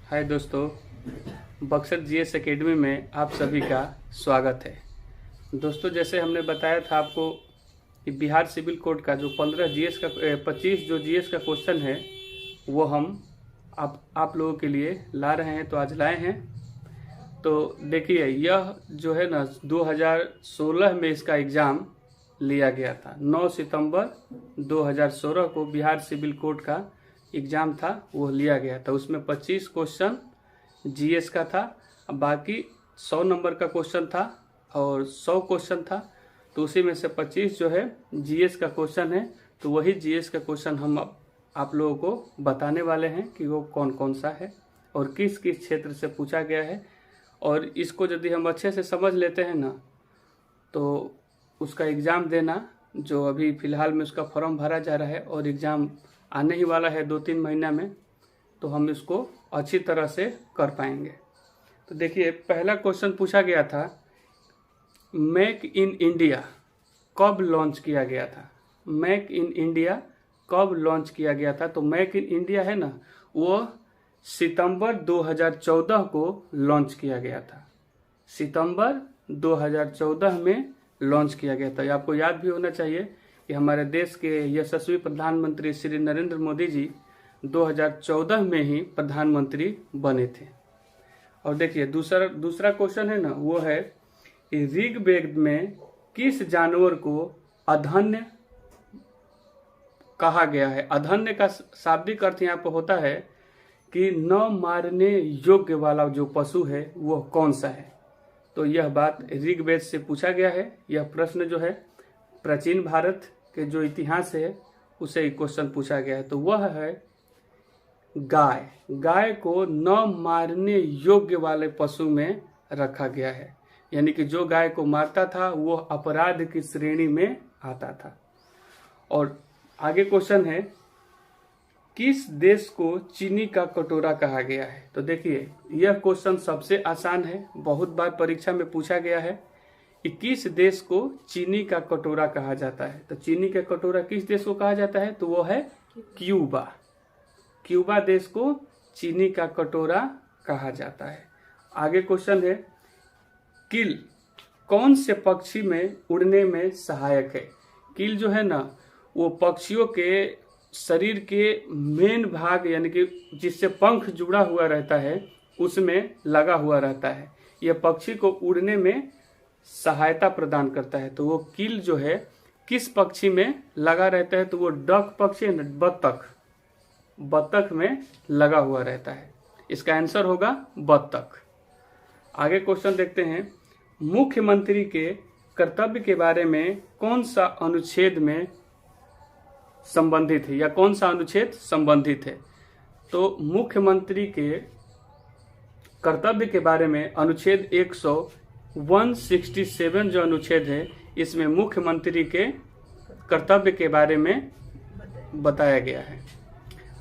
हाय दोस्तों, Buxar GS academy में आप सभी का स्वागत है। दोस्तों, जैसे हमने बताया था आपको कि बिहार सिविल कोड का जो 25 जो जीएस का क्वेश्चन है वो हम आप लोगों के लिए ला रहे हैं, तो आज लाए हैं। तो देखिए, यह जो है ना 2016 में इसका एग्ज़ाम लिया गया था। 9 सितंबर 2016 को बिहार सिविल कोड का एग्ज़ाम था, वो लिया गया था। उसमें 25 क्वेश्चन जीएस का था, बाकी 100 नंबर का क्वेश्चन था और 100 क्वेश्चन था। तो उसी में से 25 जो है जीएस का क्वेश्चन है। तो वही जीएस का क्वेश्चन हम आप लोगों को बताने वाले हैं कि वो कौन कौन सा है और किस किस क्षेत्र से पूछा गया है। और इसको यदि हम अच्छे से समझ लेते हैं ना, तो उसका एग्ज़ाम देना, जो अभी फ़िलहाल में उसका फॉर्म भरा जा रहा है और एग्ज़ाम आने ही वाला है 2-3 महीना में, तो हम इसको अच्छी तरह से कर पाएंगे। तो देखिए, पहला क्वेश्चन पूछा गया था, मेक इन इंडिया कब लॉन्च किया गया था। मेक इन इंडिया कब लॉन्च किया गया था। तो मेक इन इंडिया है ना, वो सितंबर 2014 को लॉन्च किया गया था। सितंबर 2014 में लॉन्च किया गया था। ये आपको याद भी होना चाहिए कि हमारे देश के यशस्वी प्रधानमंत्री श्री नरेंद्र मोदी जी 2014 में ही प्रधानमंत्री बने थे। और देखिए, दूसरा क्वेश्चन है ना, वो है कि ऋग्वेद में किस जानवर को अधन्य कहा गया है। अधन्य का शाब्दिक अर्थ यहाँ पर होता है कि न मारने योग्य वाला जो पशु है वो कौन सा है। तो यह बात ऋग्वेद से पूछा गया है। यह प्रश्न जो है प्राचीन भारत के जो इतिहास है उसे ही क्वेश्चन पूछा गया है। तो वह है गाय। गाय को न मारने योग्य वाले पशु में रखा गया है, यानी कि जो गाय को मारता था वो अपराध की श्रेणी में आता था। और आगे क्वेश्चन है, किस देश को चीनी का कटोरा कहा गया है। तो देखिए, यह क्वेश्चन सबसे आसान है, बहुत बार परीक्षा में पूछा गया है कि किस देश को चीनी का कटोरा कहा जाता है। तो चीनी का कटोरा किस देश को कहा जाता है, तो वो है क्यूबा। क्यूबा देश को चीनी का कटोरा कहा जाता है। आगे क्वेश्चन है, कील कौन से पक्षी में उड़ने में सहायक है। कील जो है ना, वो पक्षियों के शरीर के मेन भाग, यानी कि जिससे पंख जुड़ा हुआ रहता है उसमें लगा हुआ रहता है। यह पक्षी को उड़ने में सहायता प्रदान करता है। तो वो कील जो है किस पक्षी में लगा रहता है, तो वो डक पक्षी है ना, बत्तख में लगा हुआ रहता है। इसका आंसर होगा बत्तख। आगे क्वेश्चन देखते हैं, मुख्यमंत्री के कर्तव्य के बारे में कौन सा अनुच्छेद में संबंधित है, या कौन सा अनुच्छेद संबंधित है। तो मुख्यमंत्री के कर्तव्य के बारे में अनुच्छेद 167 जो अनुच्छेद है, इसमें मुख्यमंत्री के कर्तव्य के बारे में बताया गया है।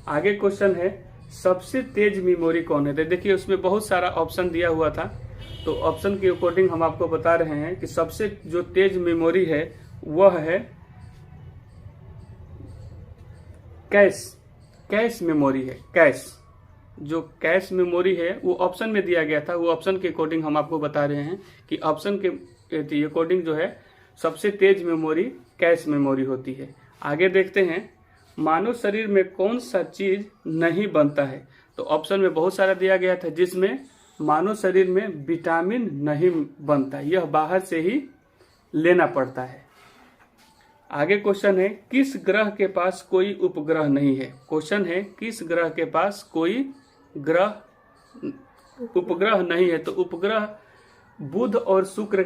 आगे क्वेश्चन है, सबसे तेज मेमोरी कौन है। तो देखिए, उसमें बहुत सारा ऑप्शन दिया हुआ था, तो ऑप्शन के अकॉर्डिंग हम आपको बता रहे हैं कि सबसे जो तेज मेमोरी है वह है कैश मेमोरी है। जो कैश मेमोरी है वो ऑप्शन में दिया गया था, वो ऑप्शन के अकॉर्डिंग हम आपको बता रहे हैं कि ऑप्शन के अकॉर्डिंग जो है सबसे तेज मेमोरी कैश मेमोरी होती है। आगे देखते हैं, मानव शरीर में कौन सा चीज नहीं बनता है। तो ऑप्शन में बहुत सारा दिया गया था, जिसमें मानव शरीर में विटामिन नहीं बनता, यह बाहर से ही लेना पड़ता है। आगे क्वेश्चन है, किस ग्रह के पास कोई उपग्रह नहीं है। क्वेश्चन है, किस ग्रह के पास कोई उपग्रह नहीं है। तो उपग्रह बुध और शुक्र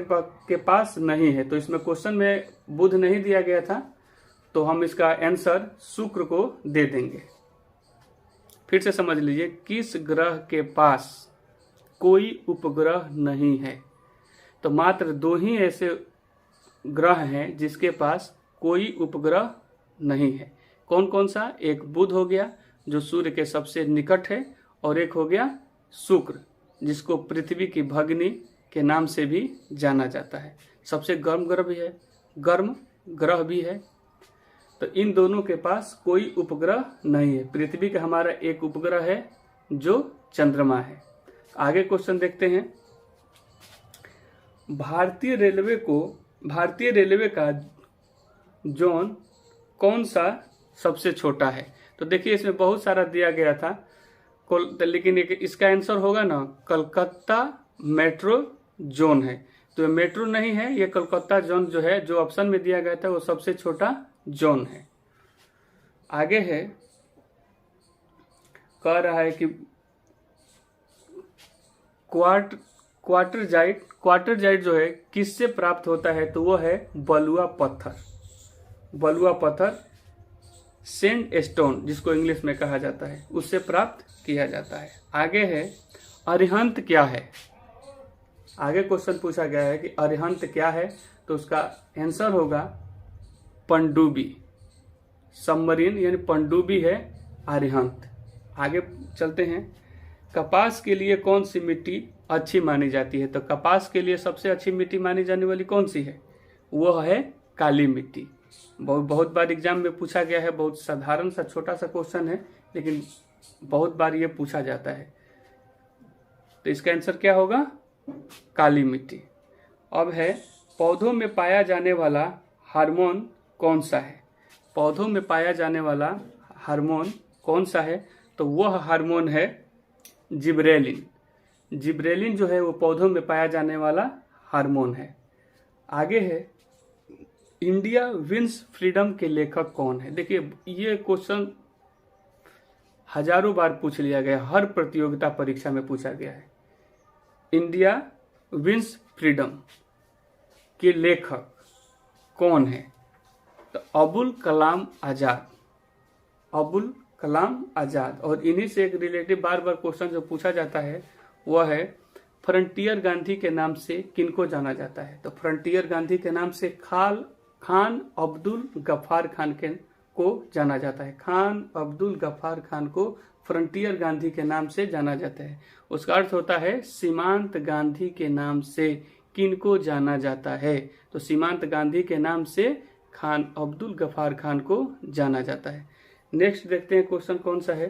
के पास नहीं है। तो इसमें क्वेश्चन में बुध नहीं दिया गया था, तो हम इसका आंसर शुक्र को दे देंगे। फिर से समझ लीजिए, किस ग्रह के पास कोई उपग्रह नहीं है। तो मात्र 2 ही ऐसे ग्रह हैं जिसके पास कोई उपग्रह नहीं है। कौन कौन सा, एक बुध हो गया जो सूर्य के सबसे निकट है, और एक हो गया शुक्र जिसको पृथ्वी की भगिनी के नाम से भी जाना जाता है। सबसे गर्म ग्रह भी है। तो इन दोनों के पास कोई उपग्रह नहीं है। पृथ्वी का हमारा एक उपग्रह है जो चंद्रमा है। आगे क्वेश्चन देखते हैं। भारतीय रेलवे का जोन कौन सा सबसे छोटा है? तो देखिए इसमें बहुत सारा दिया गया था, लेकिन इसका आंसर होगा ना कलकत्ता मेट्रो जोन है। तो ये मेट्रो नहीं है, ये कलकत्ता जोन जो है, जो ऑप्शन में दिया गया था वो सबसे छोटा जोन है। आगे है, कह रहा है कि क्वार्टरजाइट जो है किससे प्राप्त होता है? तो वो है बलुआ पत्थर सैंड स्टोन जिसको इंग्लिश में कहा जाता है, उससे प्राप्त किया जाता है। आगे है, अरिहंत क्या है? आगे क्वेश्चन पूछा गया है कि अरिहंत क्या है? तो उसका आंसर होगा पनडुब्बी, सबमरीन यानी पनडुब्बी है अरिहंत। आगे चलते हैं। कपास के लिए कौन सी मिट्टी अच्छी मानी जाती है? तो कपास के लिए सबसे अच्छी मिट्टी मानी जाने वाली कौन सी है? वो है काली मिट्टी। बहुत बार एग्जाम में पूछा गया है, बहुत साधारण सा छोटा सा क्वेश्चन है, लेकिन बहुत बार ये पूछा जाता है। तो इसका आंसर क्या होगा? काली मिट्टी। अब है, पौधों में पाया जाने वाला हार्मोन कौन सा है? पौधों में पाया जाने वाला हार्मोन कौन सा है? तो वह हार्मोन है जिब्रेलिन। जिब्रेलिन जो है वो पौधों में पाया जाने वाला हार्मोन है। आगे है, इंडिया विंस फ्रीडम के लेखक कौन है? देखिए ये क्वेश्चन हजारों बार पूछ लिया गया, हर प्रतियोगिता परीक्षा में पूछा गया है। इंडिया विंस फ्रीडम के लेखक कौन है? तो अबुल कलाम आजाद। और इन्हीं से एक रिलेटिव बार बार क्वेश्चन जो पूछा जाता है वह है, फ्रंटियर गांधी के नाम से किनको जाना जाता है? तो फ्रंटियर गांधी के नाम से खान अब्दुल गफ्फार खान को जाना जाता है। खान अब्दुल गफ्फार खान को फ्रंटियर गांधी के नाम से जाना जाता है। उसका अर्थ होता है सीमांत गांधी के नाम से किनको जाना जाता है? तो सीमांत गांधी के नाम से खान अब्दुल गफ्फार खान को जाना जाता है। नेक्स्ट देखते हैं क्वेश्चन कौन सा है।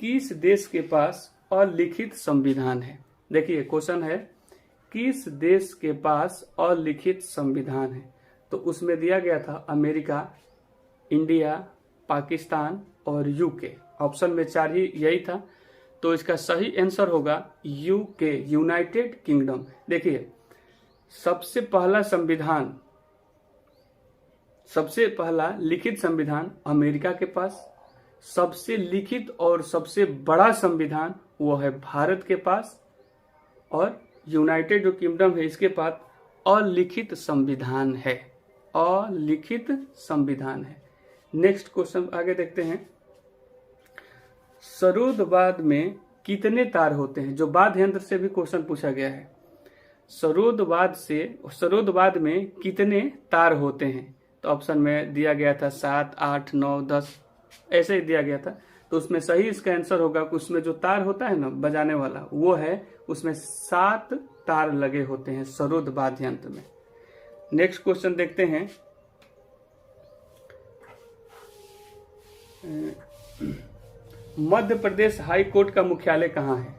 किस देश के पास अलिखित संविधान है? देखिए क्वेश्चन है, किस देश के पास अलिखित संविधान है? तो उसमें दिया गया था अमेरिका, इंडिया, पाकिस्तान और यूके। ऑप्शन में 4 ही यही था, तो इसका सही आंसर होगा यूके, यूनाइटेड किंगडम। देखिए सबसे पहला लिखित संविधान अमेरिका के पास, सबसे लिखित और सबसे बड़ा संविधान वो है भारत के पास, और यूनाइटेड जो किंगडम है इसके पास अलिखित संविधान है। नेक्स्ट क्वेश्चन आगे देखते हैं। सरोदवाद में कितने तार होते हैं? जो वाद्य यंत्र से भी क्वेश्चन पूछा गया है। सरोदवाद में कितने तार होते हैं? तो ऑप्शन में दिया गया था 7, 8, 9, 10, ऐसे ही दिया गया था। तो उसमें सही इसका आंसर होगा कि उसमें जो तार होता है ना बजाने वाला, वो है, उसमें 7 तार लगे होते हैं सरोद वाद्य यंत्र में। नेक्स्ट क्वेश्चन देखते हैं। मध्य प्रदेश हाई कोर्ट का मुख्यालय कहाँ है?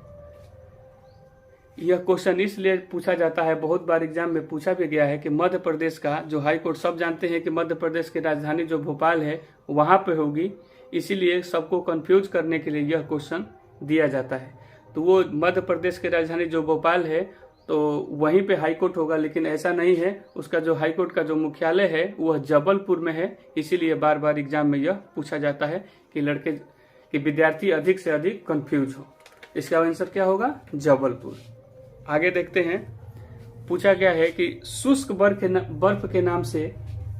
यह क्वेश्चन इसलिए पूछा जाता है, बहुत बार एग्जाम में पूछा भी गया है कि मध्य प्रदेश का जो हाई कोर्ट, सब जानते हैं कि मध्य प्रदेश की राजधानी जो भोपाल है वहां पे होगी, इसीलिए सबको कंफ्यूज करने के लिए यह क्वेश्चन दिया जाता है। तो वो मध्य प्रदेश की राजधानी जो भोपाल है तो वहीं पे हाई कोर्ट होगा, लेकिन ऐसा नहीं है। उसका जो हाई कोर्ट का जो मुख्यालय है वह जबलपुर में है, इसीलिए बार बार एग्जाम में यह पूछा जाता है कि विद्यार्थी अधिक से अधिक कंफ्यूज हो। इसका आंसर क्या होगा? जबलपुर। आगे देखते हैं। पूछा गया है कि शुष्क बर्फ के नाम से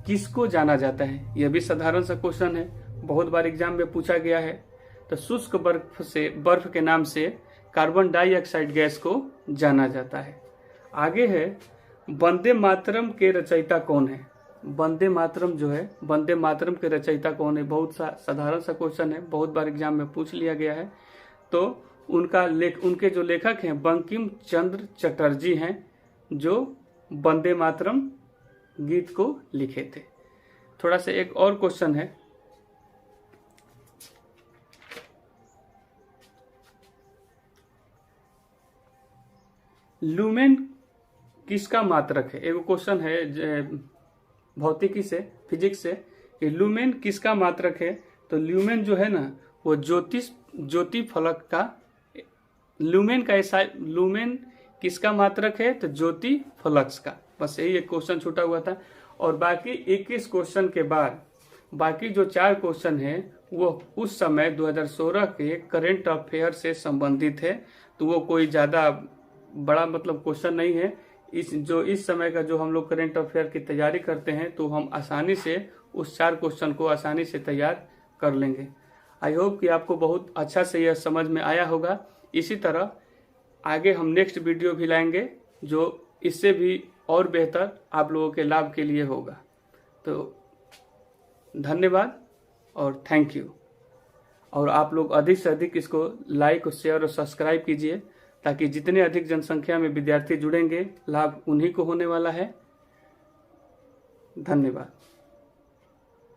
किसको जाना जाता है? यह भी साधारण सा क्वेश्चन है, बहुत बार एग्जाम में पूछा गया है। तो शुष्क बर्फ के नाम से कार्बन डाइऑक्साइड गैस को जाना जाता है। आगे है, वंदे मातरम के रचयिता कौन है? वंदे मातरम के रचयिता कौन है? बहुत साधारण सा क्वेश्चन है, बहुत बार एग्जाम में पूछ लिया गया है। तो उनके जो लेखक हैं बंकिम चंद्र चटर्जी हैं, जो वंदे मातरम गीत को लिखे थे। थोड़ा सा एक और क्वेश्चन है। ल्यूमेन किसका मात्रक है। एगो क्वेश्चन है भौतिकी से, फिजिक्स से, कि ल्यूमेन किसका मात्रक है। तो ल्यूमेन जो है ना वो ज्योति फलक का, ल्यूमेन का ऐसा, ल्यूमेन किसका मात्रक है, तो ज्योति फलक्स का। बस यही एक क्वेश्चन छूटा हुआ था। और बाकी 21 क्वेश्चन के बाद बाकी जो 4 क्वेश्चन है वो उस समय 2016 के करंट अफेयर से संबंधित है। तो वो कोई ज़्यादा बड़ा मतलब क्वेश्चन नहीं है। इस समय का जो हम लोग करंट अफेयर की तैयारी करते हैं तो हम आसानी से उस 4 क्वेश्चन को आसानी से तैयार कर लेंगे। आई होप कि आपको बहुत अच्छा से यह समझ में आया होगा। इसी तरह आगे हम नेक्स्ट वीडियो भी लाएंगे जो इससे भी और बेहतर आप लोगों के लाभ के लिए होगा। तो धन्यवाद और थैंक यू। और आप लोग अधिक से अधिक इसको लाइक और शेयर और सब्सक्राइब कीजिए ताकि जितने अधिक जनसंख्या में विद्यार्थी जुड़ेंगे लाभ उन्हीं को होने वाला है। धन्यवाद।